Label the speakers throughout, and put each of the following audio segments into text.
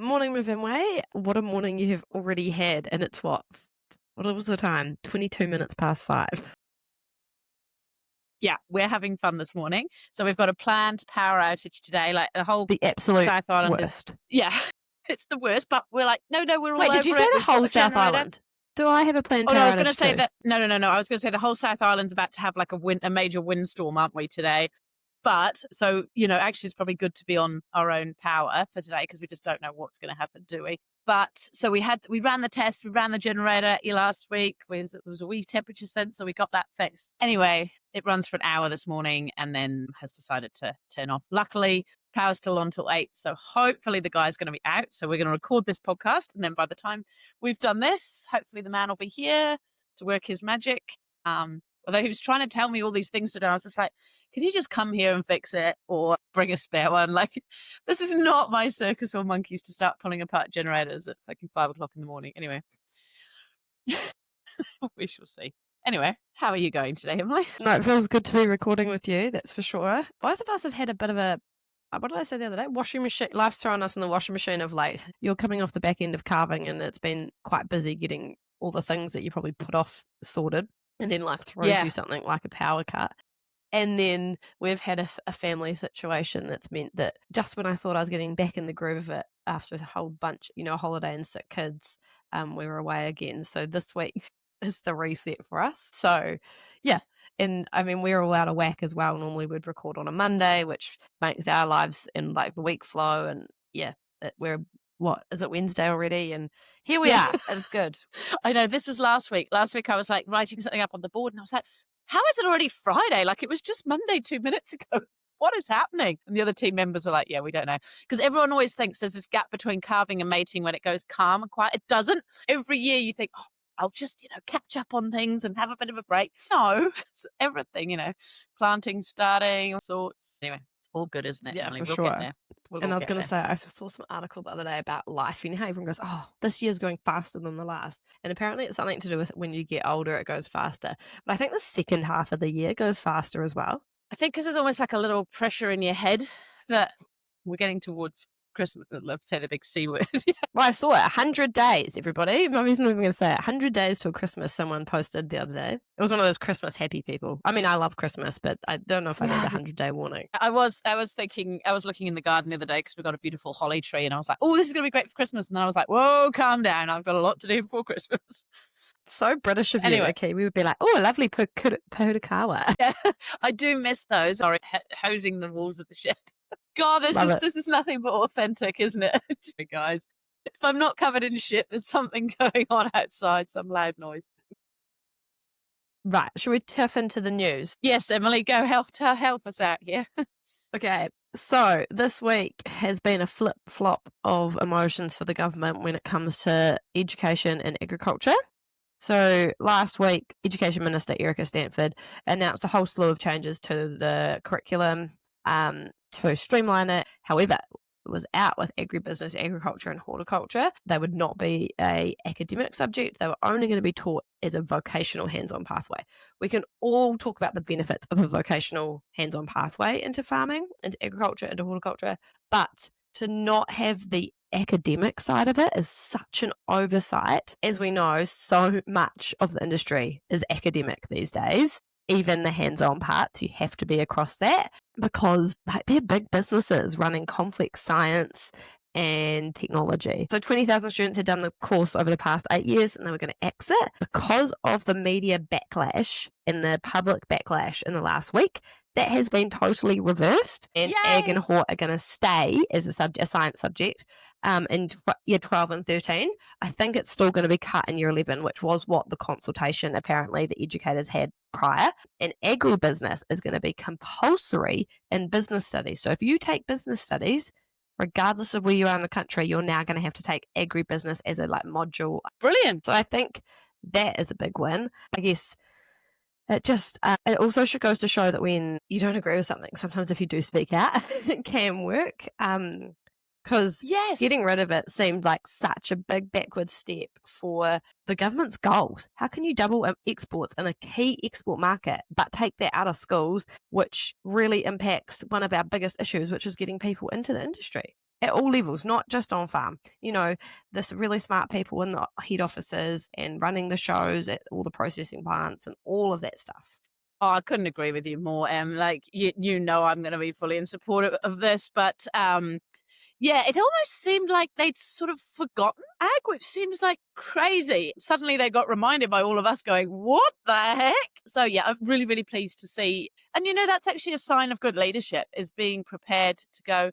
Speaker 1: morning, moving way. What a morning you have already had. And it's what was the time? 22 minutes past 5.
Speaker 2: Yeah, we're having fun this morning. So we've got a planned power outage today, like the whole
Speaker 1: The absolute
Speaker 2: South Island
Speaker 1: worst.
Speaker 2: yeah, it's the worst, but we're like, no, we're all
Speaker 1: Wait,
Speaker 2: over
Speaker 1: did you
Speaker 2: it.
Speaker 1: say the
Speaker 2: We've got
Speaker 1: whole
Speaker 2: a
Speaker 1: South
Speaker 2: generator.
Speaker 1: Island? Do I have a planned
Speaker 2: Oh, no,
Speaker 1: power
Speaker 2: I was going to
Speaker 1: outage
Speaker 2: say
Speaker 1: too?
Speaker 2: that, no. I was going to say the whole South Island's about to have like a major windstorm, aren't we, today? But, so, actually it's probably good to be on our own power for today because we just don't know what's going to happen, do we? But, so we ran the test, we ran the generator last week. There was a wee temperature sensor, we got that fixed. Anyway, it runs for an hour this morning and then has decided to turn off. Luckily, power's still on till 8, so hopefully the guy's going to be out. So we're going to record this podcast, and then by the time we've done this, hopefully the man will be here to work his magic. Although he was trying to tell me all these things today, I was just like, could you just come here and fix it or bring a spare one? Like, this is not my circus or monkeys to start pulling apart generators at fucking 5 o'clock in the morning. Anyway, we shall see. Anyway, how are you going today, Emily?
Speaker 1: No, it feels good to be recording with you, that's for sure. Both of us have had a bit of a, what did I say the other day? Washing machine. Life's thrown us in the washing machine of late. You're coming off the back end of carving and it's been quite busy getting all the things that you probably put off sorted. And then life throws you something like a power cut. And then we've had a family situation that's meant that just when I thought I was getting back in the groove of it after a whole bunch, a holiday and sick kids, we were away again. So this week is the reset for us. So yeah. And I mean, we're all out of whack as well. Normally we'd record on a Monday, which makes our lives in like the week flow. And yeah, we're, what, is it Wednesday already? And here we are. It's good.
Speaker 2: I know, this was last week. Last week I was like writing something up on the board and I was like, how is it already Friday? Like, it was just Monday 2 minutes ago. What is happening? And the other team members are like, yeah, we don't know. Because everyone always thinks there's this gap between carving and mating when it goes calm and quiet. It doesn't. Every year you think, oh, I'll just, catch up on things and have a bit of a break. No, it's everything, planting, starting, all sorts. Anyway, it's all good, isn't it,
Speaker 1: Yeah,
Speaker 2: Emily?
Speaker 1: for
Speaker 2: We'll
Speaker 1: sure.
Speaker 2: get there.
Speaker 1: And I was going to say, I saw some article the other day about life. You know how everyone goes, oh, this year's going faster than the last. And apparently it's something to do with when you get older, it goes faster. But I think the second half of the year goes faster as well.
Speaker 2: I think because there's almost like a little pressure in your head that we're getting towards Christmas. Let's say the big C word.
Speaker 1: Well, I saw it. 100 days, everybody. Mommy's not even going to say it. 100 days till Christmas, someone posted the other day. It was one of those Christmas happy people. I mean, I love Christmas, but I don't know if I need the 100-day warning.
Speaker 2: I was thinking, I was looking in the garden the other day because we've got a beautiful holly tree and I was like, oh, this is going to be great for Christmas. And then I was like, whoa, calm down. I've got a lot to do before Christmas.
Speaker 1: So British of you.
Speaker 2: Anyway.
Speaker 1: Okay, we would be like, oh, a lovely Purakawa.
Speaker 2: Yeah, I do miss those. Sorry, hosing the walls of the shed. God, this is nothing but authentic, isn't it? Guys, if I'm not covered in shit, there's something going on outside, some loud noise.
Speaker 1: Right, should we tip into the news?
Speaker 2: Yes, Emily, go help us out here.
Speaker 1: Okay, so this week has been a flip-flop of emotions for the government when it comes to education and agriculture. So last week, Education Minister Erica Stanford announced a whole slew of changes to the curriculum to streamline it. However, it was out with agribusiness, agriculture and horticulture. They would not be an academic subject. They were only going to be taught as a vocational hands-on pathway. We can all talk about the benefits of a vocational hands-on pathway into farming, into agriculture, into horticulture, but to not have the academic side of it is such an oversight. As we know, so much of the industry is academic these days. Even the hands-on parts, you have to be across that because they're big businesses running complex science and technology. So 20,000 students had done the course over the past 8 years and they were going to exit. Because of the media backlash and the public backlash in the last week, that has been totally reversed, and ag and hort are going to stay as a science subject in year 12 and 13. I think it's still going to be cut in year 11, which was what the consultation apparently the educators had prior. And agribusiness is going to be compulsory in business studies. So if you take business studies, regardless of where you are in the country, you're now going to have to take agribusiness as a module.
Speaker 2: Brilliant.
Speaker 1: So I think that is a big win. I guess it just, it also goes to show that when you don't agree with something, sometimes if you do speak out, it can work. Because getting rid of it seemed like such a big backward step for the government's goals. How can you double exports in a key export market, but take that out of schools, which really impacts one of our biggest issues, which is getting people into the industry? at all levels, not just on farm. You know, this really smart people in the head offices and running the shows at all the processing plants and all of that stuff.
Speaker 2: Oh, I couldn't agree with you more, Em. Like, you know I'm going to be fully in support of this, but yeah, it almost seemed like they'd sort of forgotten ag, which seems like crazy. Suddenly they got reminded by all of us going, what the heck? So yeah, I'm really, really pleased to see. And you know, that's actually a sign of good leadership, is being prepared to go,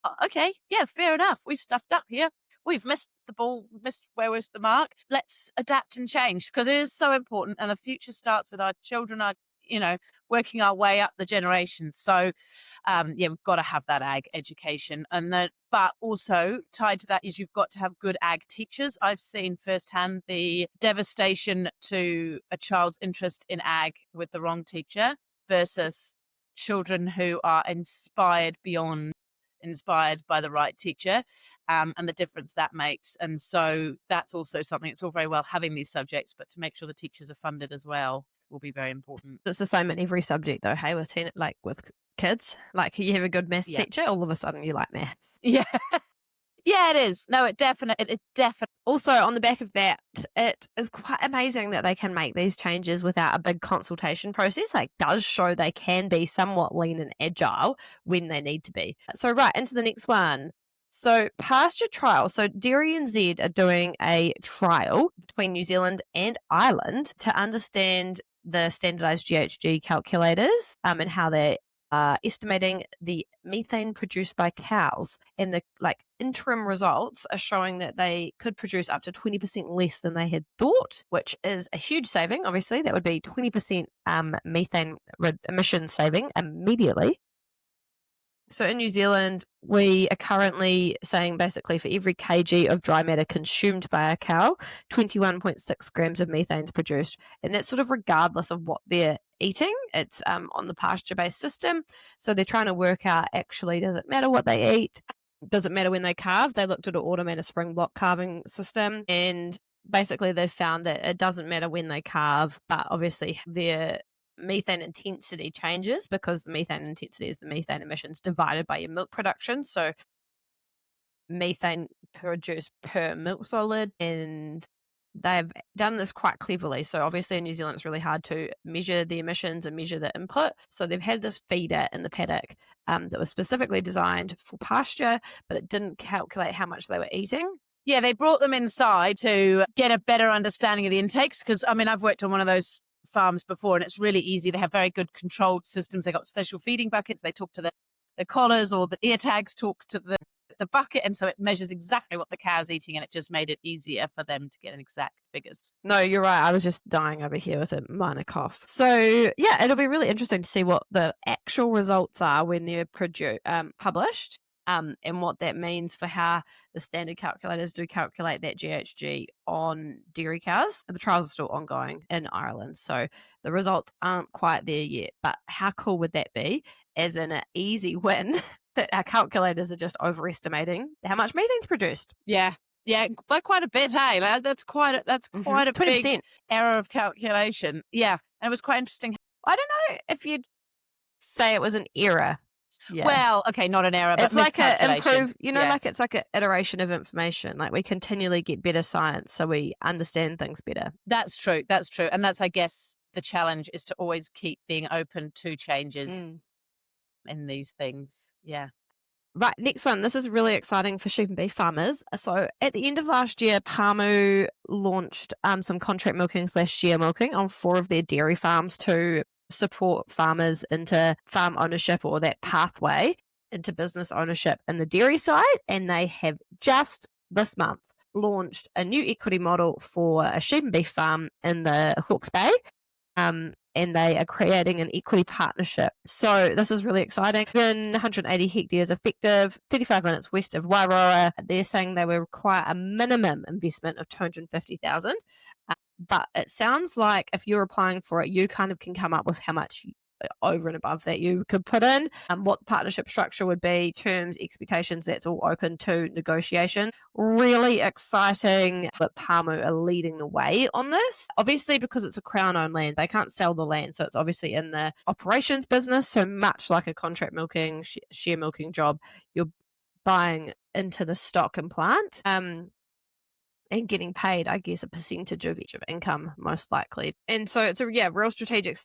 Speaker 2: "Oh, okay, yeah, fair enough. We've stuffed up here. We've missed the ball, missed where was the mark. Let's adapt and change, because it is so important. And the future starts with our children, working our way up the generations. So yeah, we've got to have that ag education. But also tied to that is you've got to have good ag teachers. I've seen firsthand the devastation to a child's interest in ag with the wrong teacher versus children who are inspired by the right teacher, and the difference that makes. And so that's also something. It's all very well having these subjects, but to make sure the teachers are funded as well will be very important.
Speaker 1: It's the same in every subject though, hey, with with kids. Like you have a good maths
Speaker 2: Yeah.
Speaker 1: teacher, all of a sudden you like maths.
Speaker 2: Yeah. Yeah, it is. No, it definitely.
Speaker 1: Also, on the back of that, it is quite amazing that they can make these changes without a big consultation process. Like, does show they can be somewhat lean and agile when they need to be. So, right, into the next one. So, pasture trial. So, Dairy NZ are doing a trial between New Zealand and Ireland to understand the standardized GHG calculators and how they estimating the methane produced by cows, and the interim results are showing that they could produce up to 20% less than they had thought, which is a huge saving. Obviously, that would be 20% methane emission saving immediately. So in New Zealand, we are currently saying basically for every kg of dry matter consumed by a cow, 21.6 grams of methane is produced. And that's sort of regardless of what they're eating. It's on the pasture-based system. So they're trying to work out, actually, does it matter what they eat? Does it matter when they calve? They looked at an automated spring block calving system, and basically they've found that it doesn't matter when they calve, but obviously their methane intensity changes because the methane intensity is the methane emissions divided by your milk production. So methane produced per milk solid, and they've done this quite cleverly. So obviously in New Zealand it's really hard to measure the emissions and measure the input. So they've had this feeder in the paddock that was specifically designed for pasture, but it didn't calculate how much they were eating.
Speaker 2: Yeah, they brought them inside to get a better understanding of the intakes, because I mean, I've worked on one of those farms before and it's really easy. They have very good controlled systems. They got special feeding buckets. They talk to the collars, or the ear tags talk to the bucket, and so it measures exactly what the cow's eating, and it just made it easier for them to get an exact figures.
Speaker 1: No, you're right. I was just dying over here with a minor cough. So yeah, it'll be really interesting to see what the actual results are when they're published. And what that means for how the standard calculators do calculate that GHG on dairy cows. The trials are still ongoing in Ireland, so the results aren't quite there yet. But how cool would that be, as in an easy win, that our calculators are just overestimating how much methane's produced?
Speaker 2: Yeah. Yeah, by quite a bit, hey? That's quite a
Speaker 1: 20%.
Speaker 2: big error of calculation. Yeah, and it was quite interesting.
Speaker 1: I don't know if you'd say it was an error. Yeah.
Speaker 2: Well, okay, not an error, but
Speaker 1: it's like an
Speaker 2: improve,
Speaker 1: like it's like an iteration of information. Like we continually get better science, so we understand things better.
Speaker 2: That's true. And that's, I guess, the challenge is to always keep being open to changes in these things. Yeah.
Speaker 1: Right, next one. This is really exciting for sheep and beef farmers. So at the end of last year, Pamu launched some contract milking / share milking on 4 of their dairy farms to support farmers into farm ownership, or that pathway into business ownership in the dairy side. And they have just this month launched a new equity model for a sheep and beef farm in the Hawke's Bay. And they are creating an equity partnership. So this is really exciting. In 180 hectares effective, 35 minutes west of Wairoa. They're saying they will require a minimum investment of $250,000. But it sounds like if you're applying for it, you kind of can come up with how much over and above that you could put in, what the partnership structure would be, terms, expectations. That's all open to negotiation. Really exciting that Pamu are leading the way on this. Obviously, because it's a Crown-owned land, they can't sell the land, so it's obviously in the operations business. So much like a contract milking, share milking job, you're buying into the stock and plant. And getting paid, I guess, a percentage of each of income, most likely. And so it's a real strategic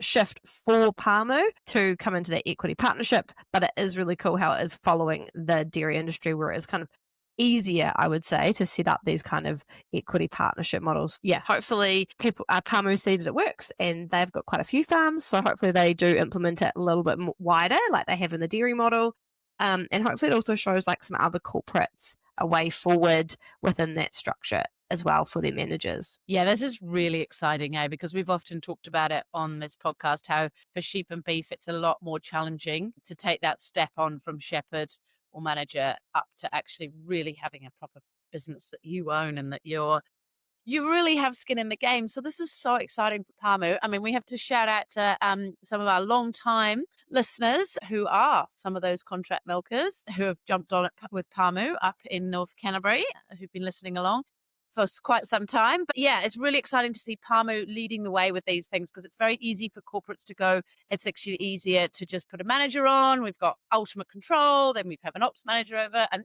Speaker 1: shift for Pamu to come into that equity partnership. But it is really cool how it is following the dairy industry, where it's kind of easier, I would say, to set up these kind of equity partnership models. Yeah, hopefully people Pamu see that it works, and they've got quite a few farms, so hopefully they do implement it a little bit wider, like they have in the dairy model. And hopefully it also shows like some other corporates a way forward within that structure as well for their managers.
Speaker 2: Yeah, this is really exciting, because we've often talked about it on this podcast, how for sheep and beef, it's a lot more challenging to take that step on from shepherd or manager up to actually really having a proper business that you own and that you really have skin in the game. So this is so exciting for Pamu. I mean, we have to shout out to some of our long-time listeners who are some of those contract milkers who have jumped on it with Pamu up in North Canterbury, who've been listening along for quite some time. But yeah, it's really exciting to see Pamu leading the way with these things, because it's very easy for corporates to go. It's actually easier to just put a manager on. We've got ultimate control. Then we have an ops manager over. And,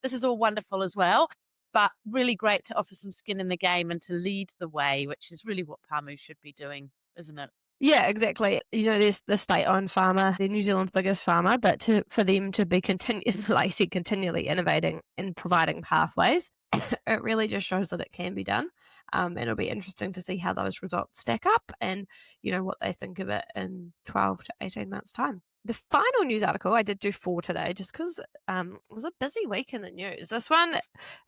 Speaker 2: this is all wonderful as well. But really great to offer some skin in the game and to lead the way, which is really what Pamu should be doing, isn't it?
Speaker 1: Yeah, exactly. There's the state-owned farmer, they're New Zealand's biggest farmer, but for them to be continually innovating and providing pathways, it really just shows that it can be done. And it'll be interesting to see how those results stack up and, what they think of it in 12 to 18 months' time. The final news article, I did do 4 today just because it was a busy week in the news. This one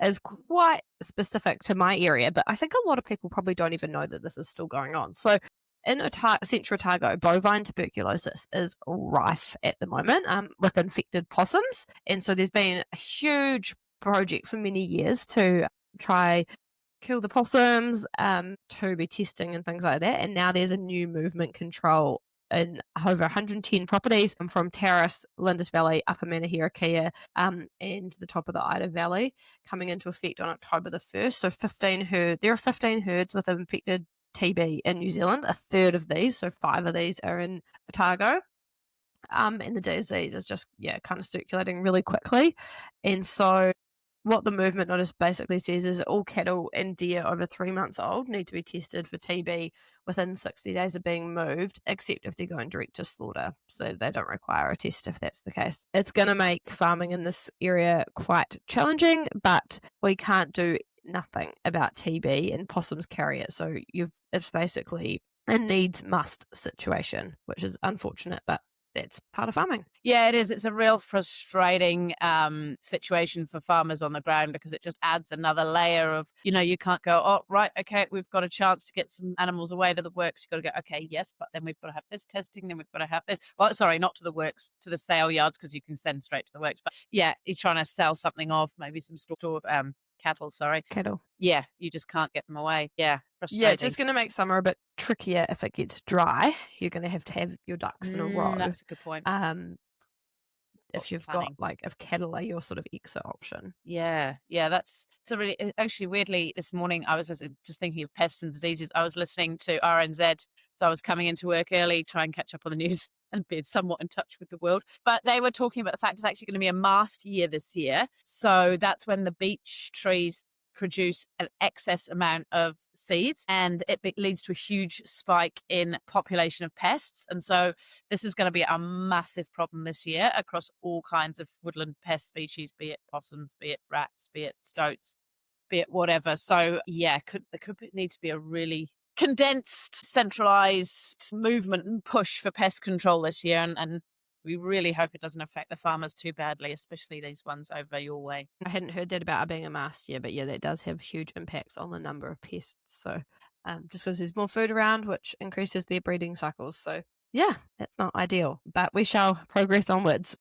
Speaker 1: is quite specific to my area, but I think a lot of people probably don't even know that this is still going on. So in Central Otago, bovine tuberculosis is rife at the moment with infected possums. And so there's been a huge project for many years to try kill the possums, to be testing and things like that. And now there's a new movement control in over 110 properties from Terrace, Lindis Valley, Upper Manahira, and the top of the Ida Valley coming into effect on October the 1st. So there are 15 herds with infected TB in New Zealand. A third of these, so 5 of these, are in Otago. And the disease is just, kind of circulating really quickly. And so what the movement notice basically says is all cattle and deer over 3 months old need to be tested for TB within 60 days of being moved, except if they're going direct to slaughter. So they don't require a test if that's the case. It's going to make farming in this area quite challenging, but we can't do nothing about TB, and possums carry it. So it's basically a needs must situation, which is unfortunate, but that's part of farming.
Speaker 2: Yeah, it is. It's a real frustrating situation for farmers on the ground, because it just adds another layer of, you can't go, oh, right, okay, we've got a chance to get some animals away to the works. You've got to go, okay, yes, but then we've got to have this testing, then we've got to have this. Well, sorry, not to the works, to the sale yards, because you can send straight to the works. But yeah, you're trying to sell something off, maybe some cattle. Yeah, you just can't get them away. Yeah, frustrating.
Speaker 1: Yeah, it's just going to make summer a bit trickier if it gets dry. You're going to have your ducks in a row.
Speaker 2: That's a good point.
Speaker 1: If you've got if cattle are your sort of exit option.
Speaker 2: Yeah, that's so really. Actually, weirdly, this morning I was just thinking of pests and diseases. I was listening to RNZ, so I was coming into work early, try and catch up on the news and be somewhat in touch with the world. But they were talking about the fact it's actually going to be a mast year this year. So that's when the beech trees produce an excess amount of seeds, and it leads to a huge spike in population of pests. And so this is going to be a massive problem this year across all kinds of woodland pest species, be it possums, be it rats, be it stoats, be it whatever. So yeah, there could need to be a really condensed, centralized movement and push for pest control this year, and we really hope it doesn't affect the farmers too badly, especially these ones over your way.
Speaker 1: I hadn't heard that about it being a mast year, but yeah, that does have huge impacts on the number of pests. So just because there's more food around, which increases their breeding cycles. So yeah, that's not ideal, but we shall progress onwards.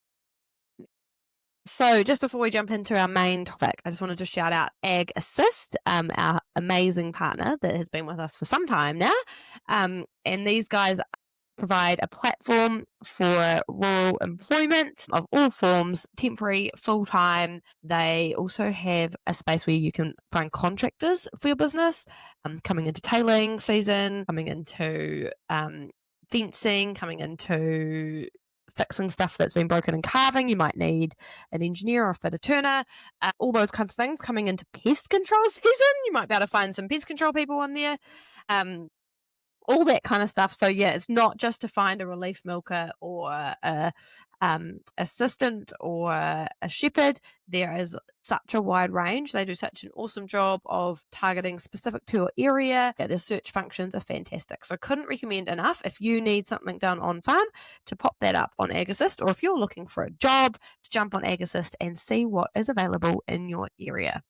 Speaker 1: So just before we jump into our main topic, I just wanted to shout out Ag Assist, our amazing partner that has been with us for some time now. And these guys provide a platform for rural employment of all forms, temporary, full-time. They also have a space where you can find contractors for your business, coming into tailoring season, coming into fencing, coming into fixing stuff that's been broken and carving. You might need an engineer or a fitter turner, all those kinds of things. Coming into pest control season, you might be able to find some pest control people on there. All that kind of stuff. So yeah, it's not just to find a relief milker or a assistant or a shepherd. There is such a wide range. They do such an awesome job of targeting specific to your area. Their search functions are fantastic. So couldn't recommend enough if you need something done on farm to pop that up on Ag Assist, or if you're looking for a job to jump on Ag Assist and see what is available in your area.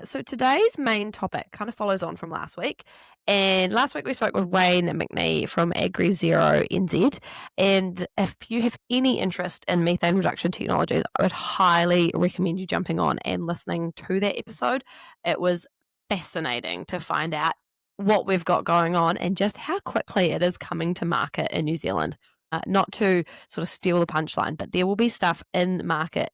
Speaker 1: So today's main topic kind of follows on from last week. And last week we spoke with Wayne McNee from Agri Zero NZ. And if you have any interest in methane reduction technologies, I would highly recommend you jumping on and listening to that episode. It was fascinating to find out what we've got going on and just how quickly it is coming to market in New Zealand. Not to sort of steal the punchline, but there will be stuff in market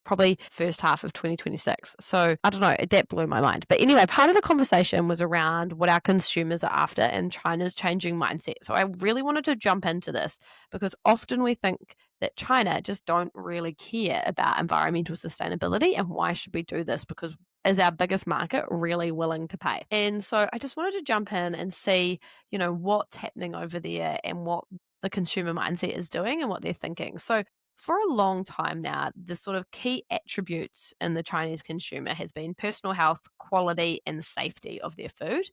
Speaker 1: probably first half of 2026. So I don't know, that blew my mind. But anyway, part of the conversation was around what our consumers are after and China's changing mindset. So I really wanted to jump into this because often we think that China just don't really care about environmental sustainability, and why should we do this? Because is our biggest market really willing to pay? And so I just wanted to jump in and see, what's happening over there and what the consumer mindset is doing and what they're thinking. So for a long time now, the sort of key attributes in the Chinese consumer has been personal health, quality, and safety of their food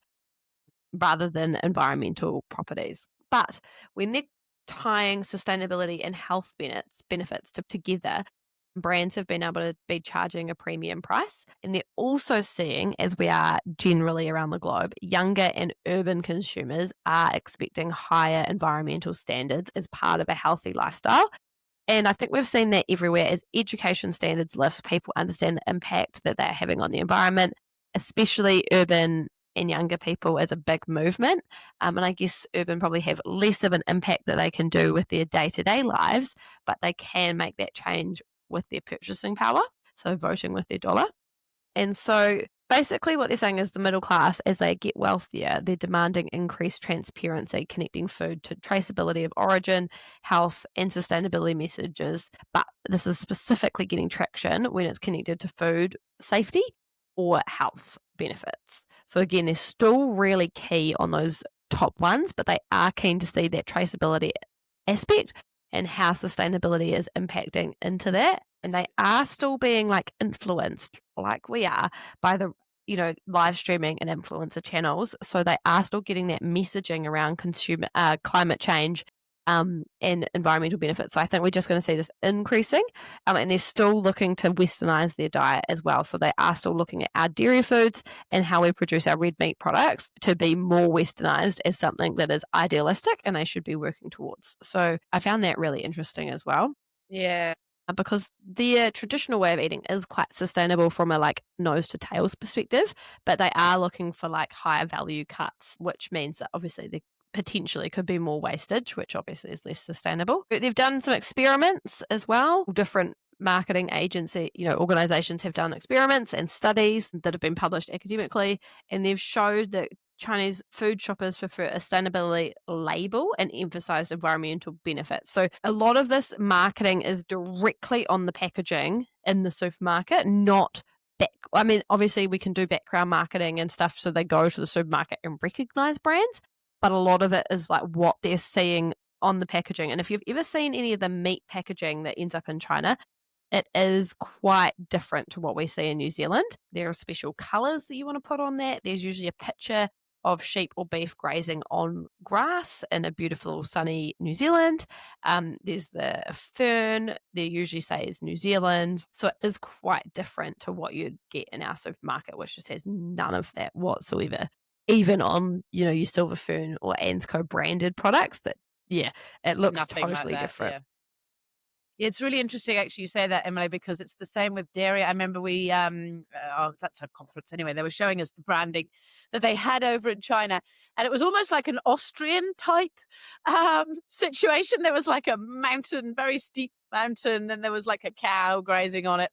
Speaker 1: rather than environmental properties. But when they're tying sustainability and health benefits together, brands have been able to be charging a premium price. And they're also seeing, as we are generally around the globe, younger and urban consumers are expecting higher environmental standards as part of a healthy lifestyle. And I think we've seen that everywhere as education standards lifts, people understand the impact that they're having on the environment, especially urban and younger people as a big movement. And I guess urban probably have less of an impact that they can do with their day-to-day lives, but they can make that change with their purchasing power, so voting with their dollar. And so basically what they're saying is the middle class, as they get wealthier, they're demanding increased transparency, connecting food to traceability of origin, health, and sustainability messages. But this is specifically getting traction when it's connected to food safety or health benefits. So again, they're still really key on those top ones, but they are keen to see that traceability aspect and how sustainability is impacting into that. And they are still being influenced like we are by the live streaming and influencer channels. So they are still getting that messaging around consumer climate change and environmental benefits. So I think we're just going to see this increasing. And they're still looking to westernize their diet as well. So they are still looking at our dairy foods and how we produce our red meat products to be more westernized as something that is idealistic and they should be working towards. So I found that really interesting as well.
Speaker 2: Yeah.
Speaker 1: Because their traditional way of eating is quite sustainable from a nose to tails perspective, but they are looking for higher value cuts, which means that obviously there potentially could be more wastage, which obviously is less sustainable. But they've done some experiments as well. Different marketing agency, organizations have done experiments and studies that have been published academically, and they've showed that Chinese food shoppers prefer a sustainability label and emphasize environmental benefits. So a lot of this marketing is directly on the packaging in the supermarket, not obviously we can do background marketing and stuff so they go to the supermarket and recognize brands, but a lot of it is what they're seeing on the packaging. And if you've ever seen any of the meat packaging that ends up in China, it is quite different to what we see in New Zealand. There are special colours that you want to put on that. There's usually a picture of sheep or beef grazing on grass in a beautiful sunny New Zealand. There's the fern, they usually say is New Zealand. So it is quite different to what you'd get in our supermarket, which just has none of that whatsoever. Even on, your Silver Fern or Ansco branded products it looks
Speaker 2: Nothing
Speaker 1: totally
Speaker 2: like that,
Speaker 1: different.
Speaker 2: Yeah. It's really interesting, actually, you say that, Emily, because it's the same with dairy. I remember we, that's a conference anyway, they were showing us the branding that they had over in China, and it was almost like an Austrian type situation. There was a mountain, very steep mountain, and there was a cow grazing on it.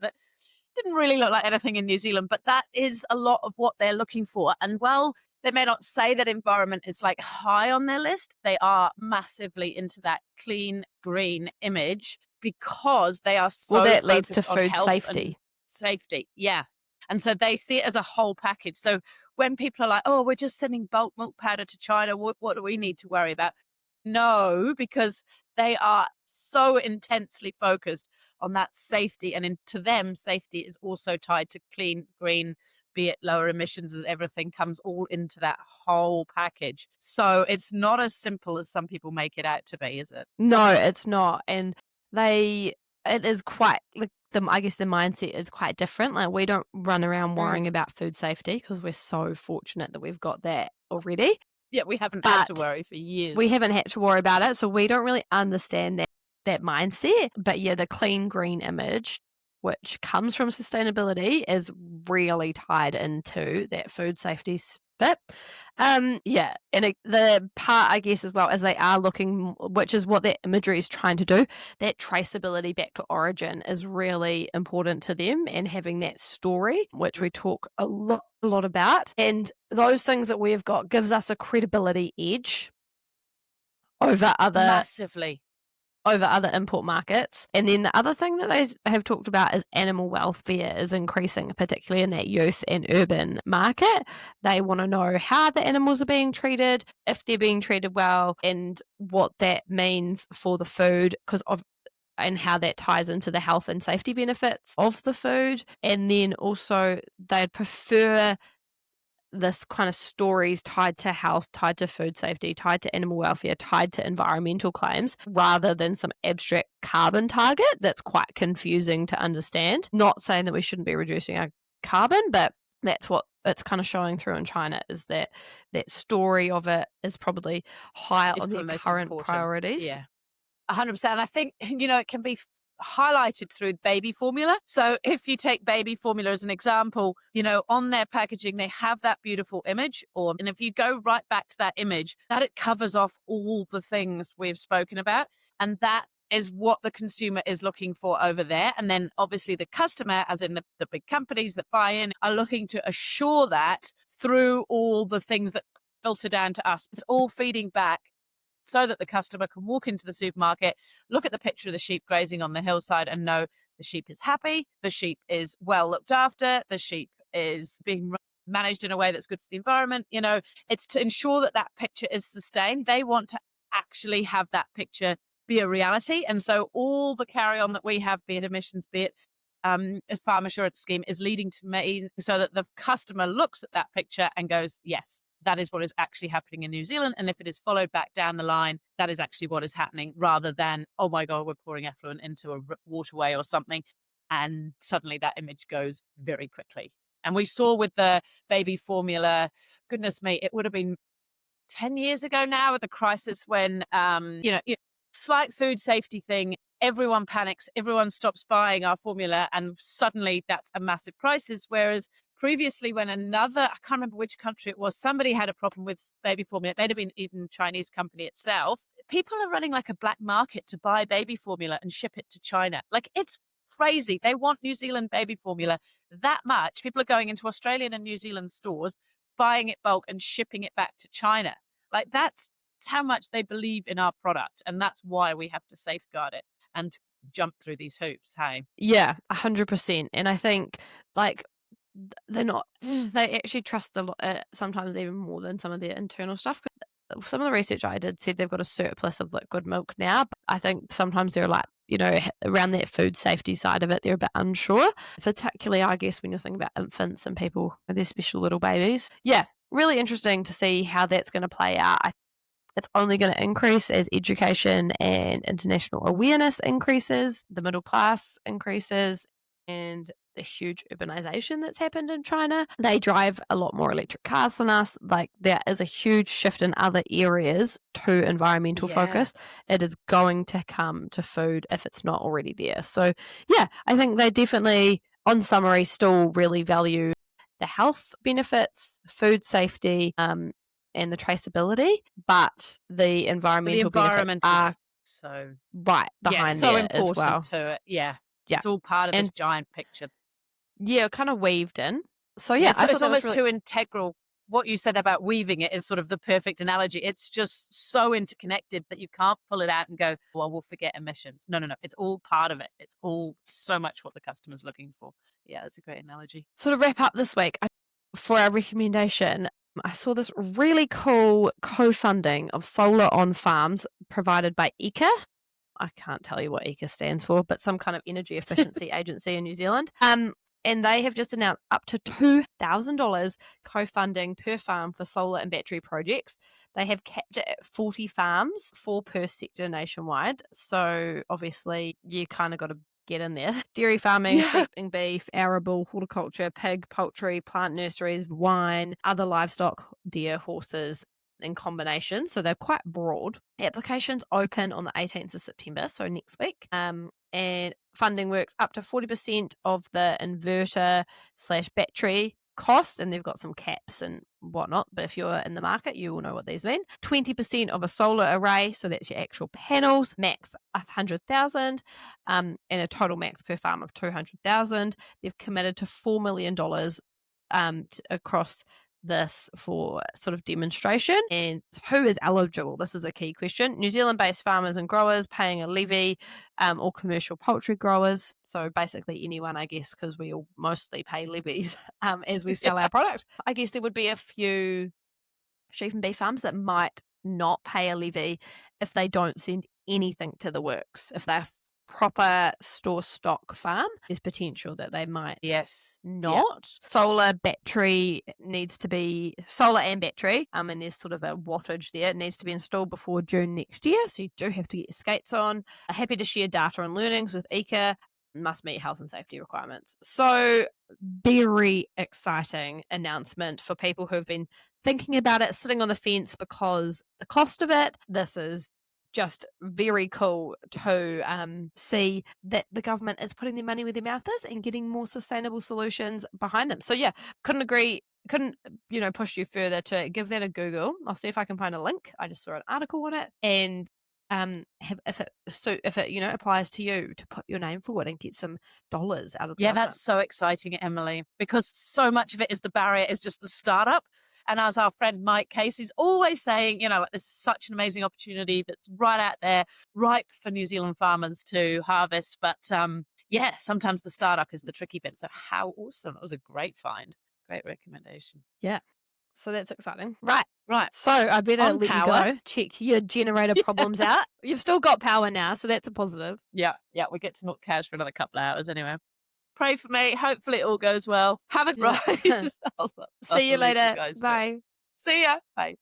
Speaker 2: didn't really look like anything in New Zealand, but that is a lot of what they're looking for. And while they may not say that environment is like high on their list, they are massively into that clean green image because they are
Speaker 1: Well,
Speaker 2: so
Speaker 1: that leads to
Speaker 2: focused on
Speaker 1: food
Speaker 2: health and
Speaker 1: safety.
Speaker 2: safety. Yeah. And so they see it as a whole package. So when people are like, oh, we're just sending bulk milk powder to China, what do we need to worry about? No, because they are so intensely focused on that safety. And to them, safety is also tied to clean, green, be it lower emissions, and everything comes all into that whole package. So it's not as simple as some people make it out to be, is it?
Speaker 1: No, it's not. And it is quite, like, I guess the mindset is quite different. Like, we don't run around worrying about food safety because we're so fortunate that we've got that already.
Speaker 2: Yeah, we haven't had to
Speaker 1: But
Speaker 2: worry for years.
Speaker 1: we haven't had to worry about it, so we don't really understand that mindset. But yeah, the clean green image, which comes from sustainability, is really tied into that food safety bit. Yeah, and the part, I guess, as well, as they are looking, which is what that imagery is trying to do, that traceability back to origin is really important to them, and having that story, which we talk a lot about, and those things that we've got gives us a credibility edge over
Speaker 2: Massively.
Speaker 1: other import markets. And then the other thing that they have talked about is animal welfare is increasing, particularly in that youth and urban market. They want to know how the animals are being treated, if they're being treated well, and what that means for the food, and how that ties into the health and safety benefits of the food. And then also they'd prefer this kind of stories tied to health, tied to food safety, tied to animal welfare, tied to environmental claims, rather than some abstract carbon target that's quite confusing to understand. Not saying that we shouldn't be reducing our carbon, but that's what it's kind of showing through in China, is that story of it is probably higher
Speaker 2: It's
Speaker 1: on their
Speaker 2: the most
Speaker 1: current
Speaker 2: important.
Speaker 1: priorities.
Speaker 2: Yeah. 100%. I think, it can be highlighted through baby formula. So if you take baby formula as an example, on their packaging, they have that beautiful image. And if you go right back to that image, that it covers off all the things we've spoken about. And that is what the consumer is looking for over there. And then obviously the customer, as in the big companies that buy in, are looking to assure that through all the things that filter down to us. It's all feeding back so that the customer can walk into the supermarket, look at the picture of the sheep grazing on the hillside and know the sheep is happy, the sheep is well looked after, the sheep is being managed in a way that's good for the environment. It's to ensure that that picture is sustained. They want to actually have that picture be a reality. And so all the carry on that we have, be it emissions, be it a farm assurance scheme, is leading to so that the customer looks at that picture and goes, yes, that is what is actually happening in New Zealand. And if it is followed back down the line, that is actually what is happening, rather than, oh my God, we're pouring effluent into a waterway or something. And suddenly that image goes very quickly. And we saw with the baby formula, goodness me, it would have been 10 years ago now, with the crisis when, slight food safety thing, everyone panics, everyone stops buying our formula, and suddenly that's a massive crisis. Whereas previously, when I can't remember which country it was, somebody had a problem with baby formula, it may have been even Chinese company itself, people are running like a black market to buy baby formula and ship it to China. Like, it's crazy. They want New Zealand baby formula that much. People are going into Australian and New Zealand stores, buying it bulk and shipping it back to China. Like, that's how much they believe in our product. And that's why we have to safeguard it and jump through these hoops. Hey.
Speaker 1: Yeah, 100%. And I think, like, they're not, they actually trust a lot, sometimes even more than some of their internal stuff. Some of the research I did said they've got a surplus of liquid milk now, but I think sometimes they're like, around that food safety side of it, they're a bit unsure, particularly, I guess, when you're thinking about infants and people with their special little babies. Yeah, really interesting to see how that's going to play out. It's only going to increase as education and international awareness increases, the middle class increases, and the huge urbanization that's happened in China. They drive a lot more electric cars than us. Like, there is a huge shift in other areas to environmental focus. It is going to come to food if it's not already there. So yeah, I think they definitely, on summary, still really value the health benefits, food safety, and the traceability, but the environmental benefits are
Speaker 2: so
Speaker 1: right behind
Speaker 2: so
Speaker 1: there
Speaker 2: important
Speaker 1: as well.
Speaker 2: to it. Yeah.
Speaker 1: Yeah.
Speaker 2: It's all part of this
Speaker 1: And
Speaker 2: giant picture.
Speaker 3: Yeah, kind of weaved in. So
Speaker 2: Yeah,
Speaker 3: yeah,
Speaker 2: it's,
Speaker 3: I thought
Speaker 2: it's
Speaker 3: that was
Speaker 2: almost too integral. What you said about weaving it is sort of the perfect analogy. It's just so interconnected that you can't pull it out and go, well, we'll forget emissions. No, no, no. It's all part of it. It's all so much what the customer's looking for. Yeah, that's a great analogy.
Speaker 3: sort of wrap up this week. For our recommendation, I saw this really cool co-funding of solar on farms provided by ECA. I can't tell you what ECA stands for, but some kind of energy efficiency agency in New Zealand. And they have just announced up to $2,000 co-funding per farm for solar and battery projects. They have capped it at 40 farms, 4 per sector nationwide. So obviously you kind of got to get in there. Dairy farming, sheep and beef, arable, horticulture, pig, poultry, plant nurseries, wine, other livestock, deer, horses, in combination. So they're quite broad. Applications open on the 18th of September, so next week. And funding works up to 40% of the inverter/battery cost, and they've got some caps and whatnot. But if you're in the market, you will know what these mean. 20% of a solar array, so that's your actual panels, max 100,000, and a total max per farm of 200,000. They've committed to $4 million across this for sort of demonstration. And who is eligible? This is a key question. New Zealand-based farmers and growers paying a levy, or commercial poultry growers. So basically anyone, I guess, because we all mostly pay levies as we sell our product. I guess there would be a few sheep and beef farms that might not pay a levy if they don't send anything to the works. If they're proper store stock farm, there's potential that they might not. Solar battery needs to be solar and battery, and there's sort of a wattage there. It needs to be installed before June next year, so you do have to get your skates on. Happy to share data and learnings with ECA. Must meet health and safety requirements. So very exciting announcement for people who have been thinking about it, sitting on the fence because the cost of it. This is just very cool to see that the government is putting their money where their mouth is and getting more sustainable solutions behind them. So yeah, couldn't push you further to give that a Google. I'll see if I can find a link. I just saw an article on it, and if it applies to you, to put your name forward and get some dollars out of the government.
Speaker 2: That's so exciting, Emily, because so much of it is the barrier is just the startup. And as our friend Mike Casey's always saying, this is such an amazing opportunity that's right out there, ripe for New Zealand farmers to harvest. But sometimes the startup is the tricky bit. So how awesome. It was a great find. Great recommendation.
Speaker 3: Yeah. So that's exciting. Right.
Speaker 2: Right.
Speaker 3: So I better
Speaker 2: On
Speaker 3: let
Speaker 2: power.
Speaker 3: you go. Check your generator problems out. You've still got power now, so that's a positive.
Speaker 2: Yeah. We get to milk cows for another couple of hours anyway. Pray for me. Hopefully it all goes well. Have a great.
Speaker 3: See you later. Bye.
Speaker 2: See ya. Bye.